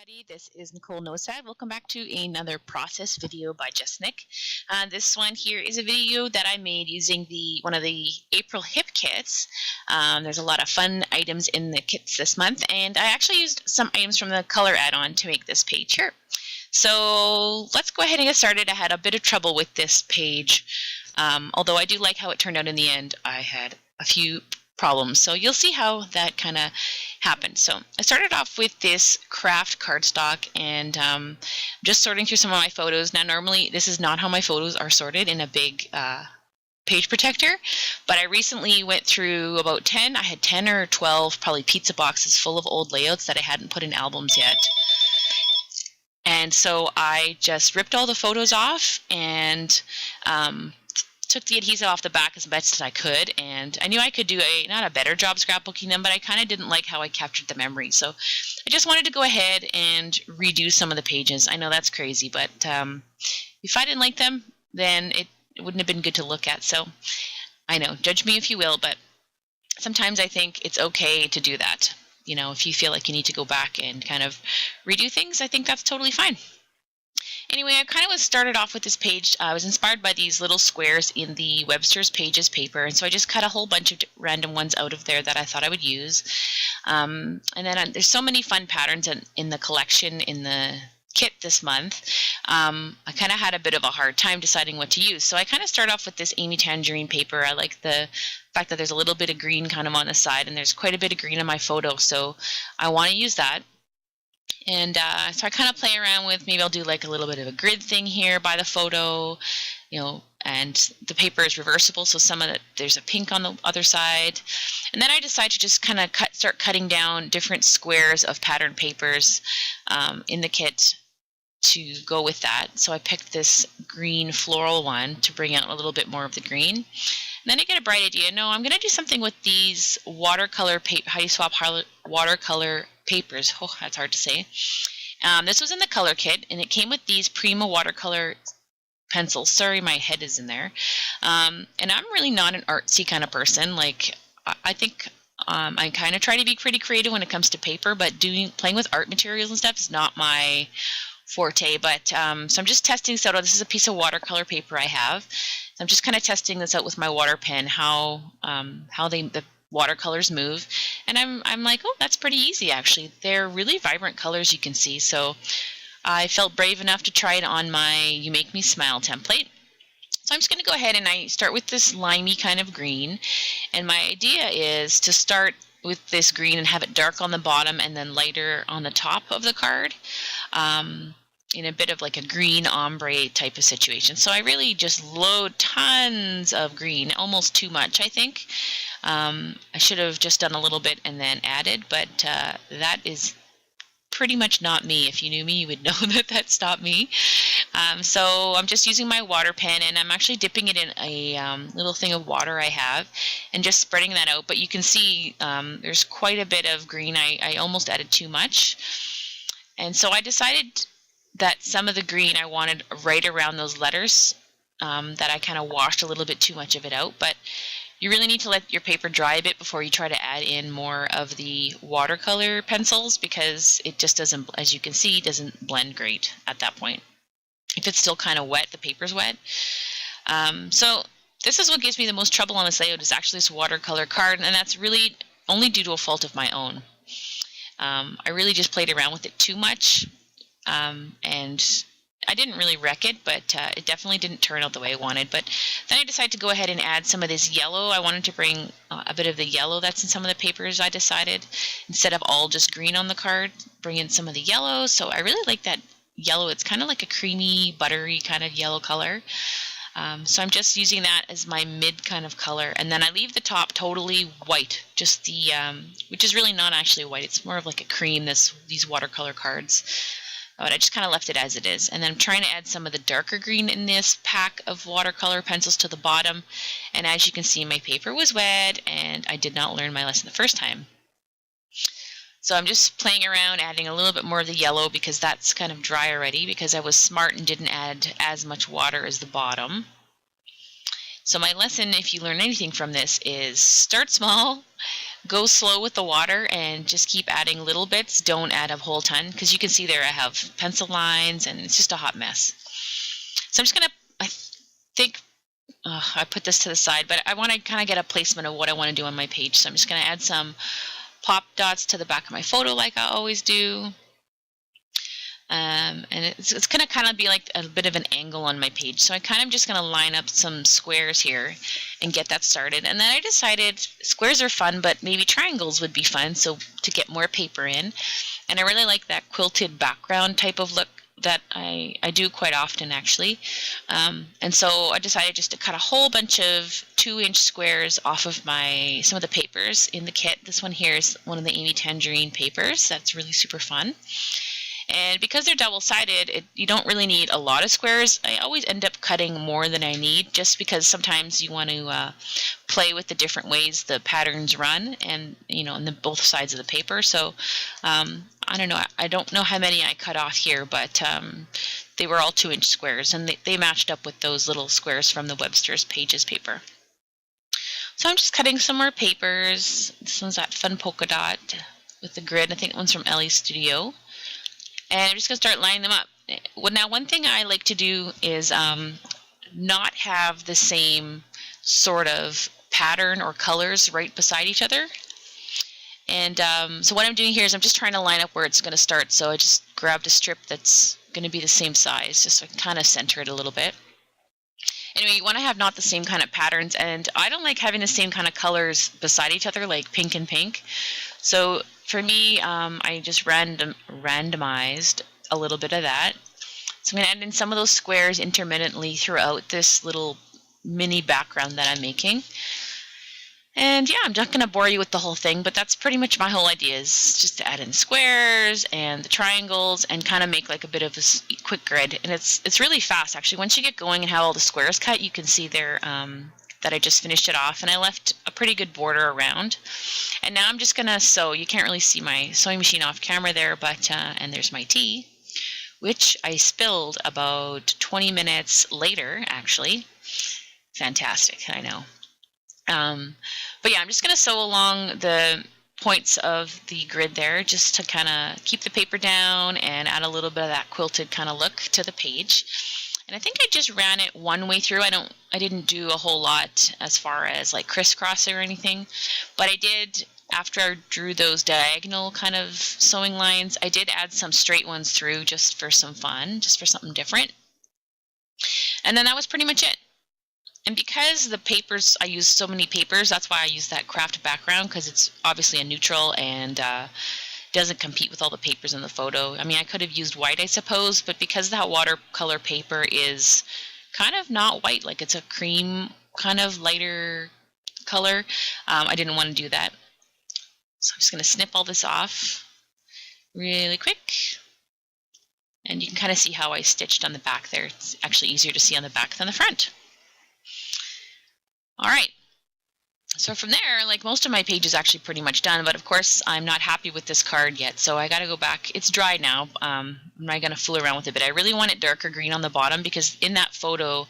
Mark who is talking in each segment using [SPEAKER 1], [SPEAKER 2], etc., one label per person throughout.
[SPEAKER 1] everybody. This is Nicole Nowosad. Welcome back to another process video by Just Nick. This one here is a video that I made using one of the April hip kits. There's a lot of fun items in the kits this month, and I actually used some items from the color add-on to make this page here. So let's go ahead and get started. I had a bit of trouble with this page, although I do like how it turned out in the end. I had a few problems, so you'll see how that kind of happened. So I started off with this craft cardstock, and just sorting through some of my photos. Now normally this is not how my photos are sorted in a big page protector, but I recently went through about 10. I had 10 or 12 probably pizza boxes full of old layouts that I hadn't put in albums yet. And so I just ripped all the photos off and took the adhesive off the back as best as I could, and I knew I could do not a better job scrapbooking them, but I kind of didn't like how I captured the memory. So I just wanted to go ahead and redo some of the pages. I know that's crazy, but if I didn't like them, then it wouldn't have been good to look at. So I know, judge me if you will, but sometimes I think it's okay to do that. You know, if you feel like you need to go back and kind of redo things, I think that's totally fine. Anyway, I kind of started off with this page. I was inspired by these little squares in the Webster's Pages paper, and so I just cut a whole bunch of random ones out of there that I thought I would use. And then there's so many fun patterns in the collection in the kit this month. I kind of had a bit of a hard time deciding what to use, so I kind of start off with this Amy Tangerine paper. I like the fact that there's a little bit of green kind of on the side, and there's quite a bit of green in my photo, so I want to use that. And so I kind of play around with, maybe I'll do like a little bit of a grid thing here by the photo, you know, and the paper is reversible, so there's a pink on the other side. And then I decide to just kind of start cutting down different squares of patterned papers in the kit to go with that. So I picked this green floral one to bring out a little bit more of the green. And then I get a bright idea. No, I'm going to do something with these watercolor Heidi Swap watercolor papers. Oh, that's hard to say. This was in the color kit, and it came with these Prima watercolor pencils. Sorry, my head is in there. And I'm really not an artsy kind of person. Like, I think I kind of try to be pretty creative when it comes to paper, but playing with art materials and stuff is not my forte. But so I'm just testing this out. This is a piece of watercolor paper I have. So I'm just kind of testing this out with my water pen, how the watercolors move, and I'm like, oh, that's pretty easy actually. They're really vibrant colors, you can see. So I felt brave enough to try it on my You Make Me Smile template. So I'm just going to go ahead and I start with this limey kind of green, and my idea is to start with this green and have it dark on the bottom and then lighter on the top of the card, in a bit of like a green ombre type of situation. So I really just load tons of green, almost too much, I think. I should have just done a little bit and then added, but that is pretty much not me. If you knew me, you would know that that's not me. So I'm just using my water pen, and I'm actually dipping it in a little thing of water I have and just spreading that out. But you can see there's quite a bit of green. I almost added too much. And so I decided that some of the green I wanted right around those letters, that I kind of washed a little bit too much of it out. But you really need to let your paper dry a bit before you try to add in more of the watercolor pencils, because it just doesn't, as you can see, doesn't blend great at that point. If it's still kind of wet, the paper's wet. So this is what gives me the most trouble on this layout, is actually this watercolor card, and that's really only due to a fault of my own. I really just played around with it too much, and I didn't really wreck it, but it definitely didn't turn out the way I wanted. But then I decided to go ahead and add some of this yellow. I wanted to bring a bit of the yellow that's in some of the papers, I decided. Instead of all just green on the card, bring in some of the yellow. So I really like that yellow. It's kind of like a creamy, buttery kind of yellow color. So I'm just using that as my mid kind of color. And then I leave the top totally white, just the, which is really not actually white. It's more of like a cream, these watercolor cards. But I just kind of left it as it is. And then I'm trying to add some of the darker green in this pack of watercolor pencils to the bottom. And as you can see, my paper was wet, and I did not learn my lesson the first time. So I'm just playing around, adding a little bit more of the yellow, because that's kind of dry already, because I was smart and didn't add as much water as the bottom. So my lesson, if you learn anything from this, is start small, go slow with the water and just keep adding little bits. Don't add a whole ton, because you can see there I have pencil lines and it's just a hot mess. So I'm just going to, I think, I put this to the side, but I want to kind of get a placement of what I want to do on my page. So I'm just going to add some pop dots to the back of my photo like I always do. And it's going to kind of be like a bit of an angle on my page. So I kind of just going to line up some squares here and get that started. And then I decided squares are fun, but maybe triangles would be fun, so to get more paper in. And I really like that quilted background type of look that I do quite often, actually. And so I decided just to cut a whole bunch of 2-inch squares off of some of the papers in the kit. This one here is one of the Amy Tangerine papers. That's really super fun. And because they're double-sided, you don't really need a lot of squares. I always end up cutting more than I need, just because sometimes you want to play with the different ways the patterns run, and on both sides of the paper. So I don't know. I don't know how many I cut off here, but they were all 2-inch squares, and they matched up with those little squares from the Webster's Pages paper. So I'm just cutting some more papers. This one's that fun polka dot with the grid. I think that one's from Ellie's Studio. And I'm just going to start lining them up. Well, now, one thing I like to do is not have the same sort of pattern or colors right beside each other. And so what I'm doing here is I'm just trying to line up where it's going to start. So I just grabbed a strip that's going to be the same size, just so I can kind of center it a little bit. Anyway, you want to have not the same kind of patterns, and I don't like having the same kind of colors beside each other, like pink and pink. So for me, I just randomized a little bit of that. So I'm going to add in some of those squares intermittently throughout this little mini background that I'm making. And yeah, I'm not going to bore you with the whole thing, but that's pretty much my whole idea, is just to add in squares and the triangles and kind of make like a bit of a quick grid. And it's really fast, actually. Once you get going and have all the squares cut, you can see there that I just finished it off, and I left a pretty good border around. And now I'm just going to sew. You can't really see my sewing machine off camera there, but and there's my tea, which I spilled about 20 minutes later, actually. Fantastic, I know. But yeah, I'm just going to sew along the points of the grid there, just to kind of keep the paper down and add a little bit of that quilted kind of look to the page. And I think I just ran it one way through. I didn't do a whole lot as far as like crisscross or anything, but I did, after I drew those diagonal kind of sewing lines, I did add some straight ones through just for some fun, just for something different. And then that was pretty much it. And because the papers, I used so many papers, that's why I used that craft background, because it's obviously a neutral and doesn't compete with all the papers in the photo. I mean, I could have used white, I suppose, but because that watercolor paper is kind of not white, like it's a cream kind of lighter color, I didn't want to do that. So I'm just going to snip all this off really quick. And you can kind of see how I stitched on the back there. It's actually easier to see on the back than the front. All right. So from there, like, most of my page is actually pretty much done, but of course I'm not happy with this card yet, so I got to go back. It's dry now. I'm not going to fool around with it, but I really want it darker green on the bottom, because in that photo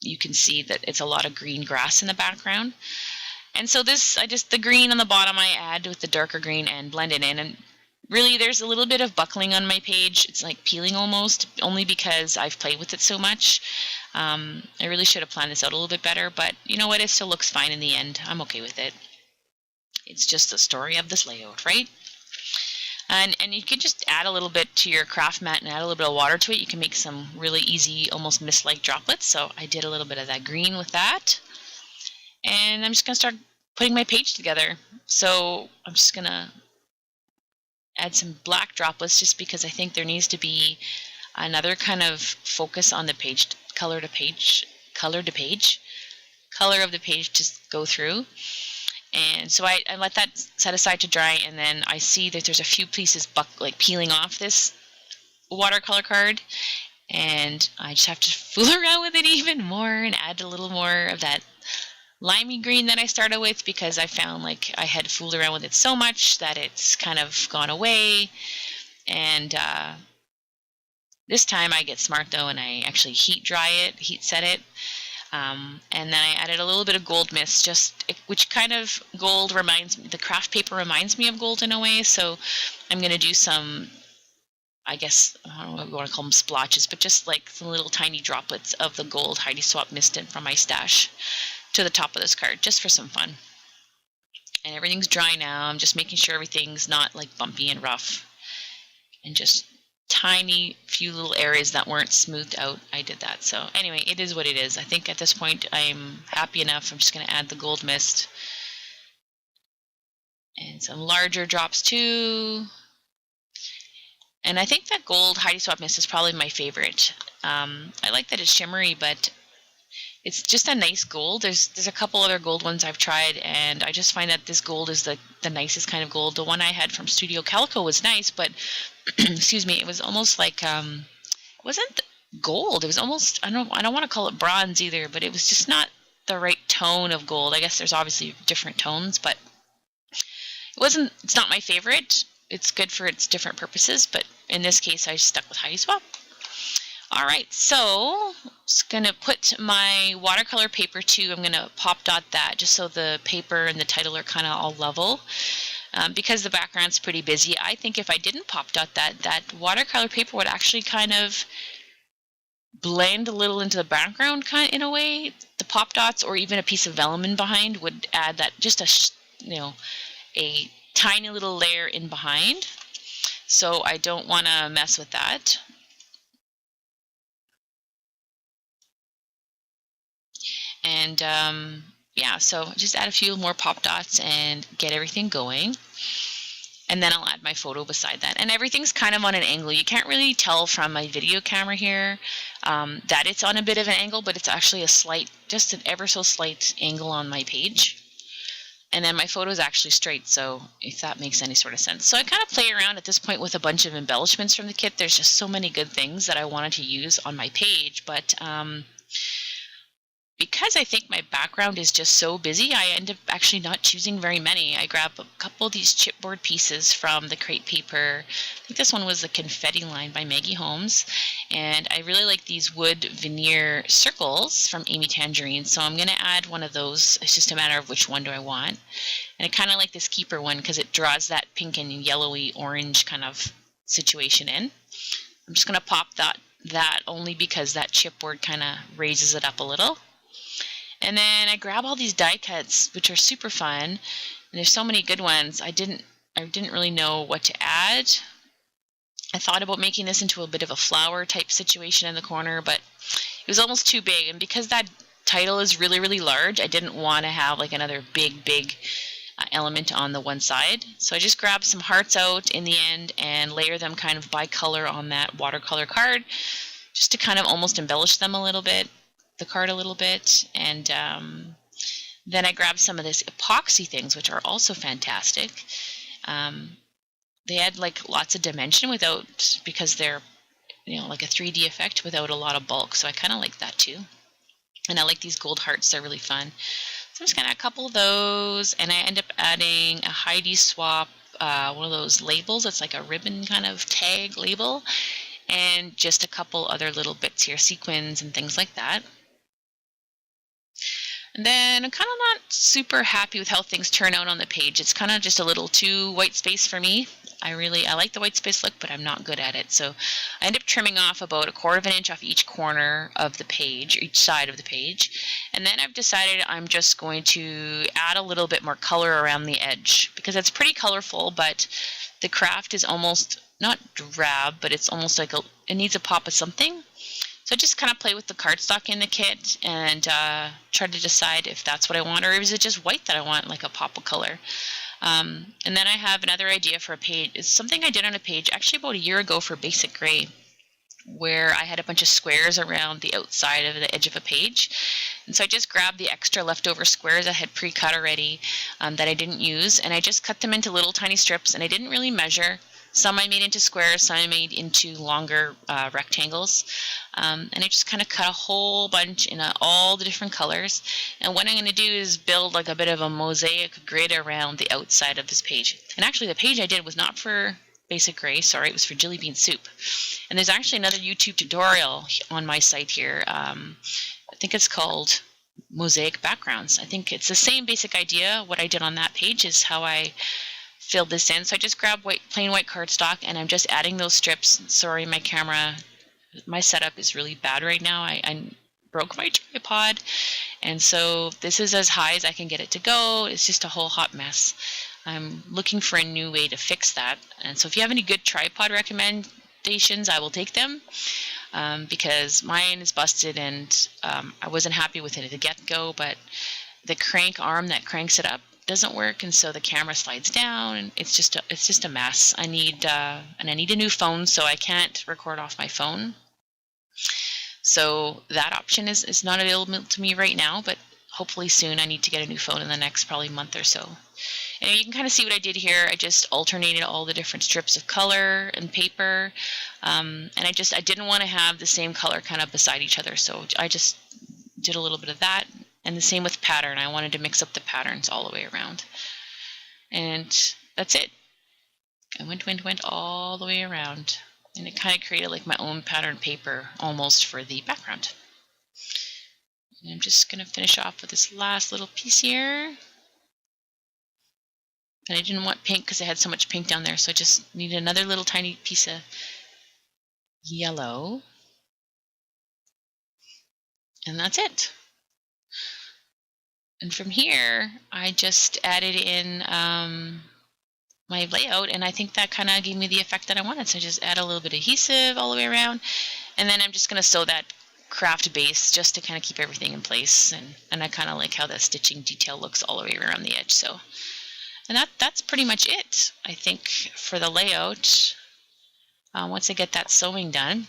[SPEAKER 1] you can see that it's a lot of green grass in the background. And so this, the green on the bottom I add with the darker green and blend it in. And really, there's a little bit of buckling on my page. It's like peeling almost, only because I've played with it so much. I really should have planned this out a little bit better, but you know what? It still looks fine in the end. I'm okay with it. It's just the story of this layout, right? And you can just add a little bit to your craft mat and add a little bit of water to it. You can make some really easy, almost mist-like droplets. So I did a little bit of that green with that. And I'm just going to start putting my page together. So I'm just going to add some black droplets, just because I think there needs to be another kind of focus on the page, color of the page to go through. And so I let that set aside to dry, and then I see that there's a few pieces like peeling off this watercolor card, and I just have to fool around with it even more and add a little more of that limey green that I started with, because I found like I had fooled around with it so much that it's kind of gone away. And this time I get smart though, and I actually heat set it. And then I added a little bit of gold mist, which kind of gold reminds me, the craft paper reminds me of gold in a way. So I'm going to do some, I guess, I don't know what you want to call them, splotches, but just like some little tiny droplets of the gold Heidi Swap mist in from my stash to the top of this card, just for some fun. And everything's dry now. I'm just making sure everything's not like bumpy and rough. And just tiny few little areas that weren't smoothed out, I did that. So anyway, it is what it is. I think at this point I'm happy enough. I'm just going to add the gold mist and some larger drops too. And I think that gold Heidi Swap mist is probably my favorite. I like that it's shimmery, but it's just a nice gold. There's a couple other gold ones I've tried, and I just find that this gold is the nicest kind of gold. The one I had from Studio Calico was nice, but excuse me, it was almost like it wasn't gold. It was almost, I don't want to call it bronze either, but it was just not the right tone of gold. I guess there's obviously different tones, but it's not my favorite. It's good for its different purposes, but in this case I stuck with Heidi Swap. Alright, so I'm just going to put my watercolor paper too. I'm going to pop dot that just so the paper and the title are kind of all level. Because the background's pretty busy, I think if I didn't pop dot that watercolor paper would actually kind of blend a little into the background in a way. The pop dots or even a piece of vellum in behind would add that just a tiny little layer in behind. So I don't want to mess with that. And yeah, so just add a few more pop dots and get everything going. And then I'll add my photo beside that. And everything's kind of on an angle. You can't really tell from my video camera here that it's on a bit of an angle, but it's actually just an ever so slight angle on my page. And then my photo is actually straight, so if that makes any sort of sense. So I kind of play around at this point with a bunch of embellishments from the kit. There's just so many good things that I wanted to use on my page, but because I think my background is just so busy, I end up actually not choosing very many. I grab a couple of these chipboard pieces from the crepe paper. I think this one was the Confetti line by Maggie Holmes. And I really like these wood veneer circles from Amy Tangerine. So I'm going to add one of those. It's just a matter of which one do I want. And I kind of like this keeper one because it draws that pink and yellowy orange kind of situation in. I'm just going to pop that only because that chipboard kind of raises it up a little. And then I grab all these die cuts, which are super fun, and there's so many good ones. I didn't really know what to add. I thought about making this into a bit of a flower type situation in the corner, but it was almost too big. And because that title is really, really large, I didn't want to have like another big element on the one side. So I just grabbed some hearts out in the end and layer them kind of by color on that watercolor card, just to kind of almost embellish them a little bit. The card a little bit, and then I grabbed some of this epoxy things, which are also fantastic. They add like lots of dimension because they're like a 3D effect without a lot of bulk, so I kind of like that too. And I like these gold hearts, they're really fun. So I'm just gonna add a couple of those, and I end up adding a Heidi Swap, one of those labels. It's like a ribbon kind of tag label, and just a couple other little bits here, sequins and things like that. And then I'm kind of not super happy with how things turn out on the page. It's kind of just a little too white space for me. I like the white space look, but I'm not good at it. So I end up trimming off about 1/4 of an inch off each corner of the page, each side of the page. And then I've decided I'm just going to add a little bit more color around the edge because it's pretty colorful, but the craft is almost not drab, but it's almost like it needs a pop of something. So I just kind of play with the cardstock in the kit and try to decide if that's what I want, or is it just white that I want, like a pop of color. And then I have another idea for a page. It's something I did on a page actually about a year ago for Basic Gray, where I had a bunch of squares around the outside of the edge of a page. And so I just grabbed the extra leftover squares I had pre-cut already that I didn't use, and I just cut them into little tiny strips, and I didn't really measure. Some I made into squares, some I made into longer rectangles. And I just kind of cut a whole bunch in all the different colors. And what I'm going to do is build like a bit of a mosaic grid around the outside of this page. And actually the page I did was not for Basic Gray, sorry, it was for Jelly Bean Soup. And there's actually another YouTube tutorial on my site here I think it's called Mosaic Backgrounds. I think it's the same basic idea. What I did on that page is how I filled this in. So I just grabbed plain white cardstock, and I'm just adding those strips. Sorry, my setup is really bad right now. I broke my tripod, and so this is as high as I can get it to go. It's just a whole hot mess. I'm looking for a new way to fix that. And so if you have any good tripod recommendations, I will take them, because mine is busted, and I wasn't happy with it at the get-go, but the crank arm that cranks it up doesn't work, and so the camera slides down, and it's just a mess. I need a new phone, so I can't record off my phone. So that option is not available to me right now, but hopefully soon. I need to get a new phone in the next probably month or so. And you can kind of see what I did here. I just alternated all the different strips of color and paper, and I didn't want to have the same color kind of beside each other, so I just did a little bit of that. And the same with pattern. I wanted to mix up the patterns all the way around. And that's it. I went all the way around. And it kind of created like my own pattern paper almost for the background. And I'm just going to finish off with this last little piece here. And I didn't want pink because I had so much pink down there, so I just needed another little tiny piece of yellow. And that's it. And from here, I just added in my layout, and I think that kind of gave me the effect that I wanted. So I just add a little bit of adhesive all the way around, and then I'm just going to sew that craft base just to kind of keep everything in place. And I kind of like how that stitching detail looks all the way around the edge. So, and that's pretty much it, I think, for the layout. Once I get that sewing done,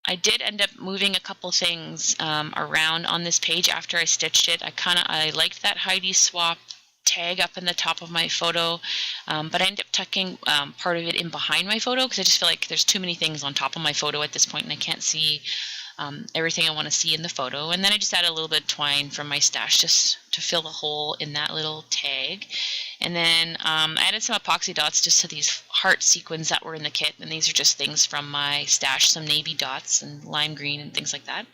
[SPEAKER 1] I did end up moving a couple things around on this page after I stitched it. I liked that Heidi swap tag up in the top of my photo, but I ended up tucking part of it in behind my photo because I just feel like there's too many things on top of my photo at this point, and I can't see everything I want to see in the photo. And then I just added a little bit of twine from my stash just to fill the hole in that little tag. And then I added some epoxy dots just to these heart sequins that were in the kit, and these are just things from my stash, some navy dots and lime green and things like that.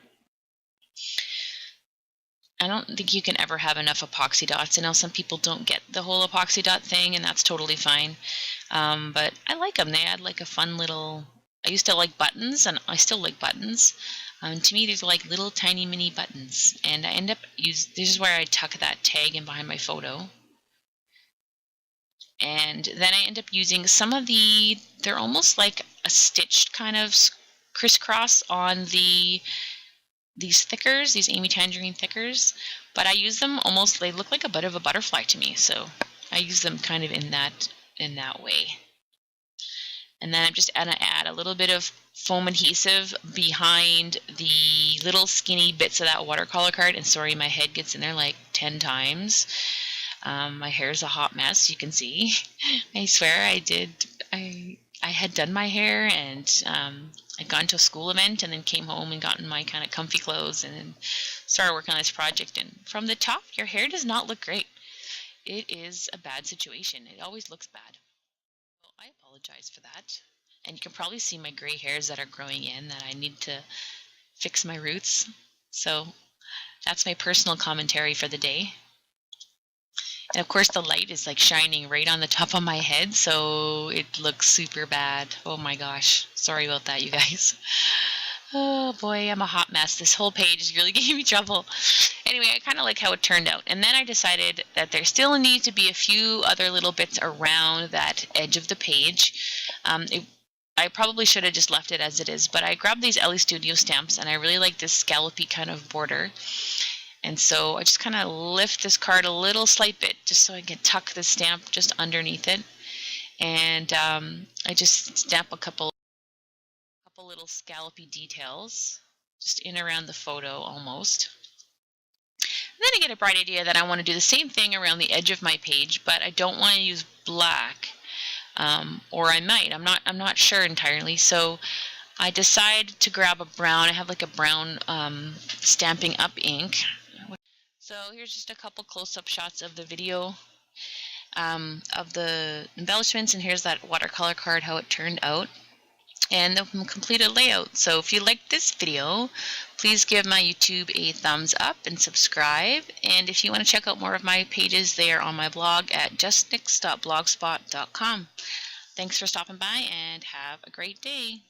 [SPEAKER 1] I don't think you can ever have enough epoxy dots. I know some people don't get the whole epoxy dot thing, and that's totally fine. But I like them. They add like a fun little... I used to like buttons, and I still like buttons. To me, these are like little tiny mini buttons, and I end up this is where I tuck that tag in behind my photo. And then I end up using some of they're almost like a stitched kind of crisscross on these thickers, these Amy Tangerine thickers, but I use them almost, they look like a bit of a butterfly to me, so I use them kind of in that way. And then I'm just going to add a little bit of foam adhesive behind the little skinny bits of that watercolor card. And sorry, my head gets in there like 10 times. My hair is a hot mess, you can see. I swear I had done my hair, and I'd gone to a school event and then came home and gotten my kind of comfy clothes and then started working on this project. And from the top, your hair does not look great. It is a bad situation. It always looks bad. Well, I apologize for that. And you can probably see my gray hairs that are growing in that I need to fix my roots. So that's my personal commentary for the day. And of course the light is like shining right on the top of my head, so it looks super bad. Oh my gosh. Sorry about that, you guys. Oh boy, I'm a hot mess. This whole page really gave me trouble. Anyway, I kind of like how it turned out. And then I decided that there still needs to be a few other little bits around that edge of the page. I probably should have just left it as it is, but I grabbed these Ellie Studio stamps, and I really like this scallopy kind of border. And so I just kind of lift this card a little slight bit just so I can tuck the stamp just underneath it. And I just stamp a couple little scallopy details just in around the photo almost. And then I get a bright idea that I want to do the same thing around the edge of my page, but I don't want to use black, or I might. I'm not sure entirely. So I decide to grab a brown. I have like a brown Stampin' Up ink. So here's just a couple close-up shots of the video of the embellishments, and here's that watercolor card, how it turned out. and the completed layout. So if you like this video, please give my YouTube a thumbs up and subscribe. And if you want to check out more of my pages, they are on my blog at justnix.blogspot.com. Thanks for stopping by and have a great day.